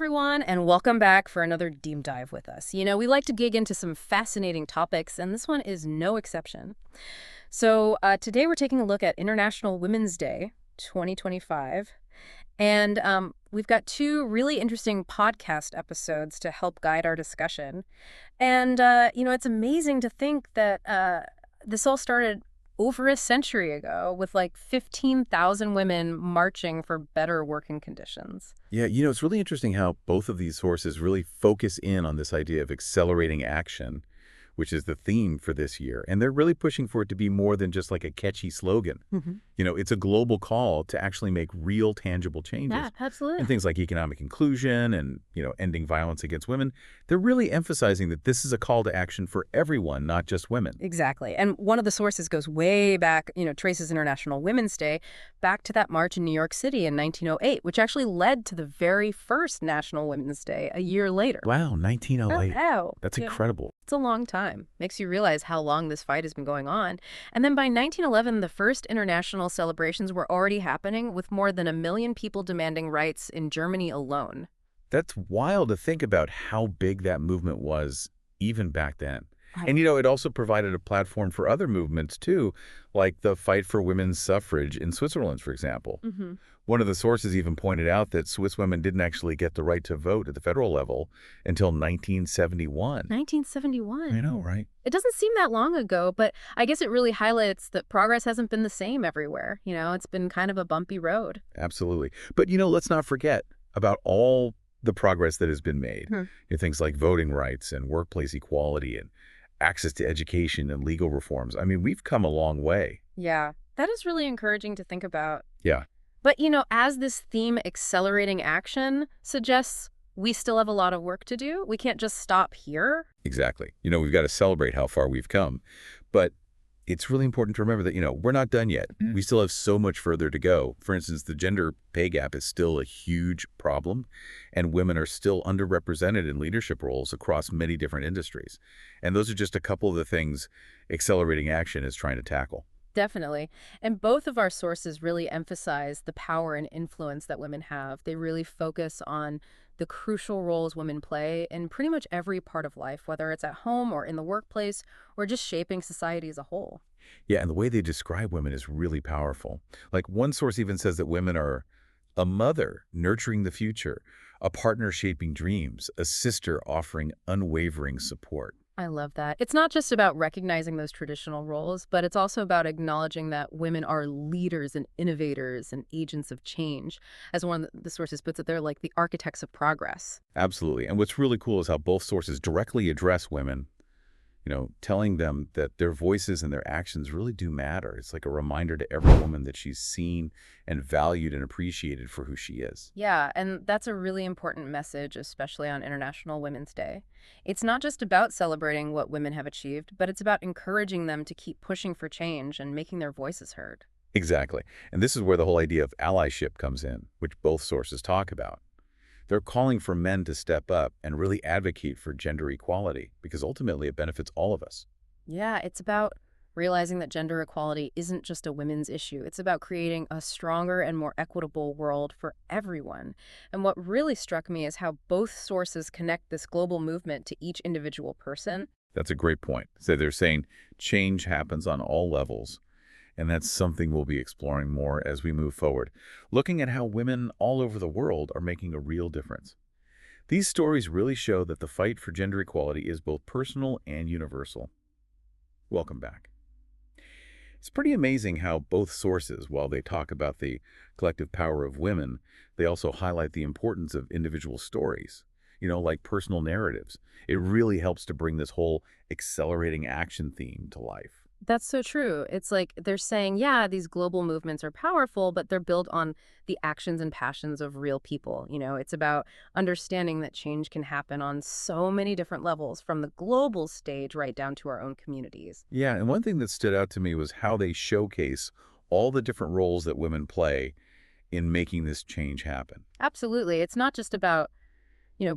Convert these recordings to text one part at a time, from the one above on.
everyone, and welcome back for another deep dive with us. We like to dig into some fascinating topics, and this one is no exception. Today we're taking a look at International Women's Day 2025, and we've got two really interesting podcast episodes to help guide our discussion. And it's amazing to think that this all started over a century ago with like 15,000 women marching for better working conditions. Yeah, it's really interesting how both of these sources really focus in on this idea of accelerating action, which is the theme for this year. And they're really pushing for it to be more than just like a catchy slogan. It's a global call to actually make real, tangible changes. Yeah, absolutely. And things like economic inclusion and, ending violence against women. They're really emphasizing that this is a call to action for everyone, not just women. Exactly. And one of the sources goes way back, traces International Women's Day back to that march in New York City in 1908, which actually led to the very first National Women's Day a year later. Wow, 1908. Wow. That's incredible. It's a long time. Makes you realize how long this fight has been going on. And then by 1911, the first international celebrations were already happening, with more than 1 million people demanding rights in Germany alone. That's wild to think about how big that movement was even back then. Right. And, it also provided a platform for other movements, too, like the fight for women's suffrage in Switzerland, for example. One of the sources even pointed out that Swiss women didn't actually get the right to vote at the federal level until 1971. 1971. I know, right? It doesn't seem that long ago, but I guess it really highlights that progress hasn't been the same everywhere. It's been kind of a bumpy road. Absolutely. But, let's not forget about all the progress that has been made. Things like voting rights and workplace equality and access to education and legal reforms. I mean, we've come a long way. Yeah, that is really encouraging to think about. Yeah. But, as this theme accelerating action suggests, we still have a lot of work to do. We can't just stop here. Exactly. We've got to celebrate how far we've come. But it's really important to remember that, we're not done yet. We still have so much further to go. For instance, the gender pay gap is still a huge problem, and women are still underrepresented in leadership roles across many different industries. And those are just a couple of the things accelerating action is trying to tackle. Definitely. And both of our sources really emphasize the power and influence that women have. They really focus on the crucial roles women play in pretty much every part of life, whether it's at home or in the workplace or just shaping society as a whole. Yeah, and the way they describe women is really powerful. Like one source even says that women are a mother nurturing the future, a partner shaping dreams, a sister offering unwavering support. I love that. It's not just about recognizing those traditional roles, but it's also about acknowledging that women are leaders and innovators and agents of change. As one of the sources puts it, they're like the architects of progress. Absolutely. And what's really cool is how both sources directly address women, telling them that their voices and their actions really do matter. It's like a reminder to every woman that she's seen and valued and appreciated for who she is. Yeah, and that's a really important message, especially on International Women's Day. It's not just about celebrating what women have achieved, but it's about encouraging them to keep pushing for change and making their voices heard. Exactly. And this is where the whole idea of allyship comes in, which both sources talk about. They're calling for men to step up and really advocate for gender equality because ultimately it benefits all of us. Yeah, it's about realizing that gender equality isn't just a women's issue. It's about creating a stronger and more equitable world for everyone. And what really struck me is how both sources connect this global movement to each individual person. That's a great point. So they're saying change happens on all levels. And that's something we'll be exploring more as we move forward, looking at how women all over the world are making a real difference. These stories really show that the fight for gender equality is both personal and universal. Welcome back. It's pretty amazing how both sources, while they talk about the collective power of women, they also highlight the importance of individual stories, like personal narratives. It really helps to bring this whole accelerating action theme to life. That's so true. It's like they're saying, yeah, these global movements are powerful, but they're built on the actions and passions of real people. It's about understanding that change can happen on so many different levels, from the global stage right down to our own communities. Yeah, and one thing that stood out to me was how they showcase all the different roles that women play in making this change happen. Absolutely. It's not just about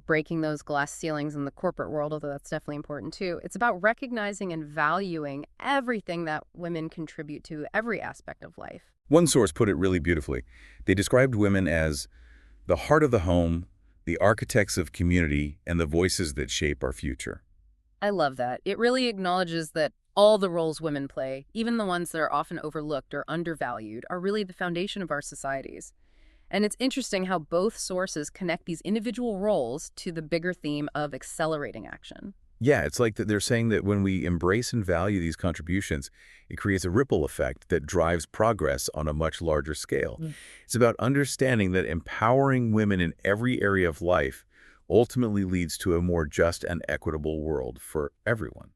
breaking those glass ceilings in the corporate world, although that's definitely important too. It's about recognizing and valuing everything that women contribute to every aspect of life. One source put it really beautifully. They described women as the heart of the home, the architects of community and the voices that shape our future. I love that. It really acknowledges that all the roles women play, even the ones that are often overlooked or undervalued, are really the foundation of our societies. And it's interesting how both sources connect these individual roles to the bigger theme of accelerating action. Yeah, it's like that they're saying that when we embrace and value these contributions, it creates a ripple effect that drives progress on a much larger scale. It's about understanding that empowering women in every area of life ultimately leads to a more just and equitable world for everyone.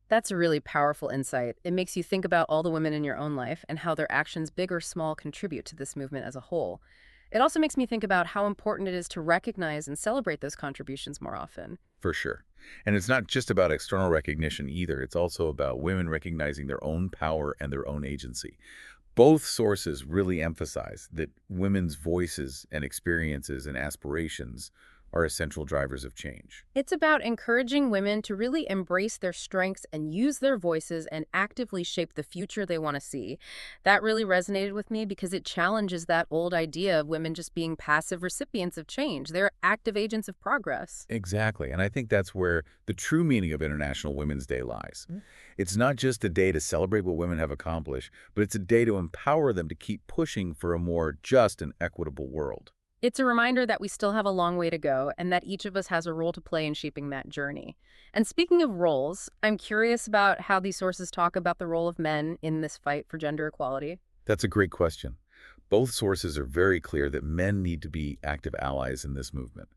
That's a really powerful insight. It makes you think about all the women in your own life and how their actions, big or small, contribute to this movement as a whole. It also makes me think about how important it is to recognize and celebrate those contributions more often. For sure. And it's not just about external recognition either. It's also about women recognizing their own power and their own agency. Both sources really emphasize that women's voices and experiences and aspirations are essential drivers of change. It's about encouraging women to really embrace their strengths and use their voices and actively shape the future they want to see. That really resonated with me because it challenges that old idea of women just being passive recipients of change. They're active agents of progress. Exactly. And I think that's where the true meaning of International Women's Day lies. It's not just a day to celebrate what women have accomplished, but it's a day to empower them to keep pushing for a more just and equitable world. It's a reminder that we still have a long way to go and that each of us has a role to play in shaping that journey. And speaking of roles, I'm curious about how these sources talk about the role of men in this fight for gender equality. That's a great question. Both sources are very clear that men need to be active allies in this movement.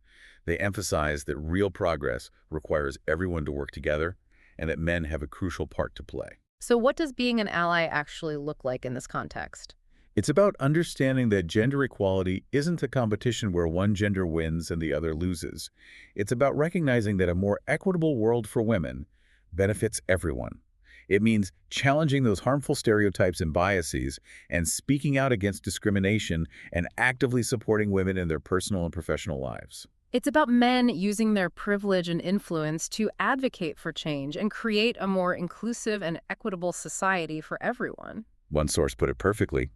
They emphasize that real progress requires everyone to work together and that men have a crucial part to play. So what does being an ally actually look like in this context? It's about understanding that gender equality isn't a competition where one gender wins and the other loses. It's about recognizing that a more equitable world for women benefits everyone. It means challenging those harmful stereotypes and biases and speaking out against discrimination and actively supporting women in their personal and professional lives. It's about men using their privilege and influence to advocate for change and create a more inclusive and equitable society for everyone. One source put it perfectly.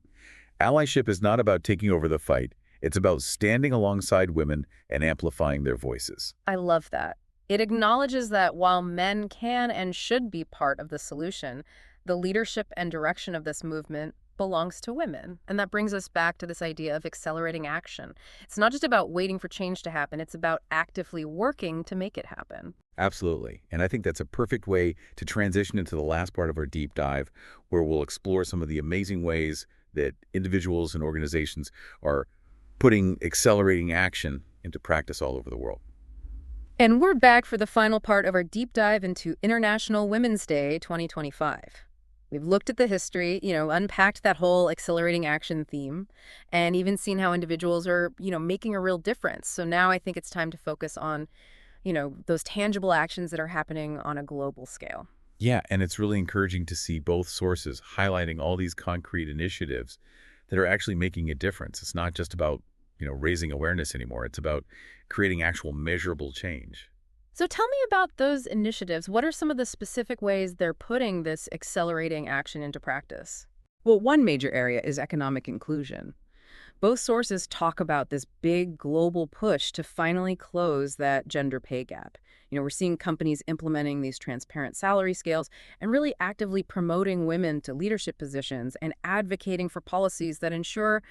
Allyship is not about taking over the fight. It's about standing alongside women and amplifying their voices. I love that. It acknowledges that while men can and should be part of the solution, the leadership and direction of this movement belongs to women. And that brings us back to this idea of accelerating action. It's not just about waiting for change to happen, it's about actively working to make it happen. Absolutely. And I think that's a perfect way to transition into the last part of our deep dive, where we'll explore some of the amazing ways that individuals and organizations are putting accelerating action into practice all over the world. And we're back for the final part of our deep dive into International Women's Day 2025. We've looked at the history, unpacked that whole accelerating action theme, and even seen how individuals are, making a real difference. So now I think it's time to focus on, those tangible actions that are happening on a global scale. Yeah, and it's really encouraging to see both sources highlighting all these concrete initiatives that are actually making a difference. It's not just about, raising awareness anymore. It's about creating actual measurable change. So tell me about those initiatives. What are some of the specific ways they're putting this accelerating action into practice? Well, one major area is economic inclusion. Both sources talk about this big global push to finally close that gender pay gap. We're seeing companies implementing these transparent salary scales and really actively promoting women to leadership positions and advocating for policies that ensure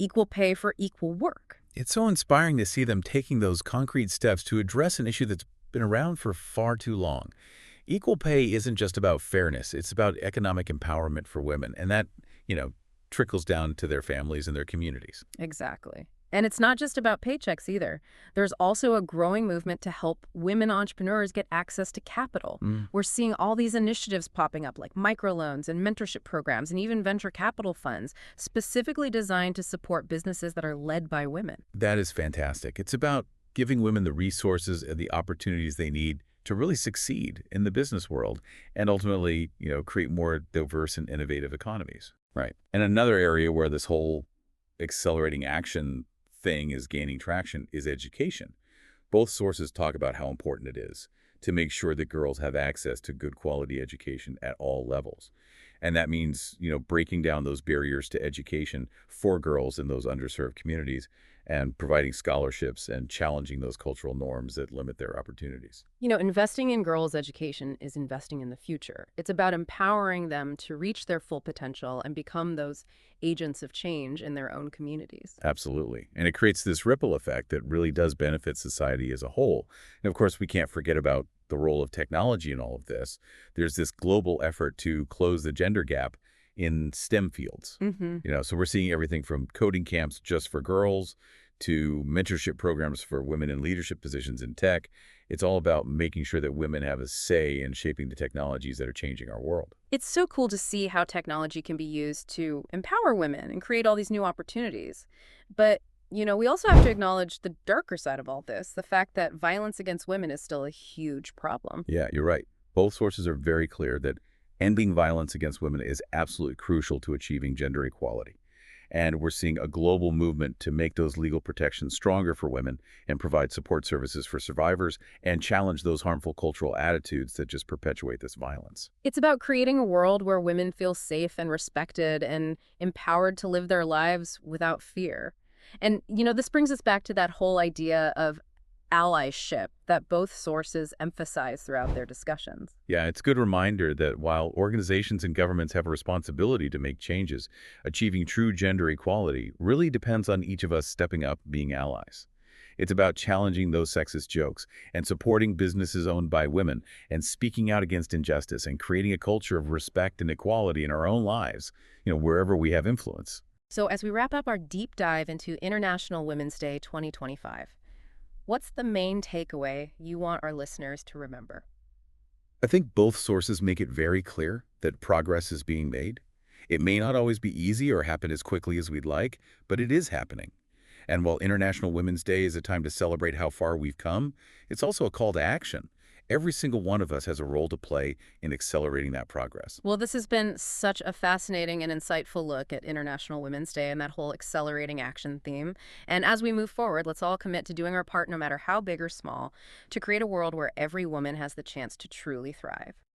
equal pay for equal work. It's so inspiring to see them taking those concrete steps to address an issue that's been around for far too long. Equal pay isn't just about fairness. It's about economic empowerment for women. And that, trickles down to their families and their communities. Exactly. And it's not just about paychecks either. There's also a growing movement to help women entrepreneurs get access to capital. We're seeing all these initiatives popping up like microloans and mentorship programs and even venture capital funds specifically designed to support businesses that are led by women. That is fantastic. It's about giving women the resources and the opportunities they need to really succeed in the business world and ultimately, create more diverse and innovative economies. Right. And another area where this whole accelerating action thing is gaining traction is education. Both sources talk about how important it is to make sure that girls have access to good quality education at all levels. And that means, breaking down those barriers to education for girls in those underserved communities and providing scholarships and challenging those cultural norms that limit their opportunities. Investing in girls' education is investing in the future. It's about empowering them to reach their full potential and become those agents of change in their own communities. Absolutely. And it creates this ripple effect that really does benefit society as a whole. And of course, we can't forget about the role of technology in all of this. There's this global effort to close the gender gap in STEM fields. Hmm. So we're seeing everything from coding camps just for girls to mentorship programs for women in leadership positions in tech. It's all about making sure that women have a say in shaping the technologies that are changing our world. It's so cool to see how technology can be used to empower women and create all these new opportunities. But, we also have to acknowledge the darker side of all this, the fact that violence against women is still a huge problem. Yeah, you're right. Both sources are very clear that ending violence against women is absolutely crucial to achieving gender equality. And we're seeing a global movement to make those legal protections stronger for women and provide support services for survivors and challenge those harmful cultural attitudes that just perpetuate this violence. It's about creating a world where women feel safe and respected and empowered to live their lives without fear. And, this brings us back to that whole idea of allyship that both sources emphasize throughout their discussions. Yeah, it's a good reminder that while organizations and governments have a responsibility to make changes, achieving true gender equality really depends on each of us stepping up, being allies. It's about challenging those sexist jokes and supporting businesses owned by women and speaking out against injustice and creating a culture of respect and equality in our own lives, wherever we have influence. So as we wrap up our deep dive into International Women's Day 2025, what's the main takeaway you want our listeners to remember? I think both sources make it very clear that progress is being made. It may not always be easy or happen as quickly as we'd like, but it is happening. And while International Women's Day is a time to celebrate how far we've come, it's also a call to action. Every single one of us has a role to play in accelerating that progress. Well, this has been such a fascinating and insightful look at International Women's Day and that whole accelerating action theme. And as we move forward, let's all commit to doing our part, no matter how big or small, to create a world where every woman has the chance to truly thrive.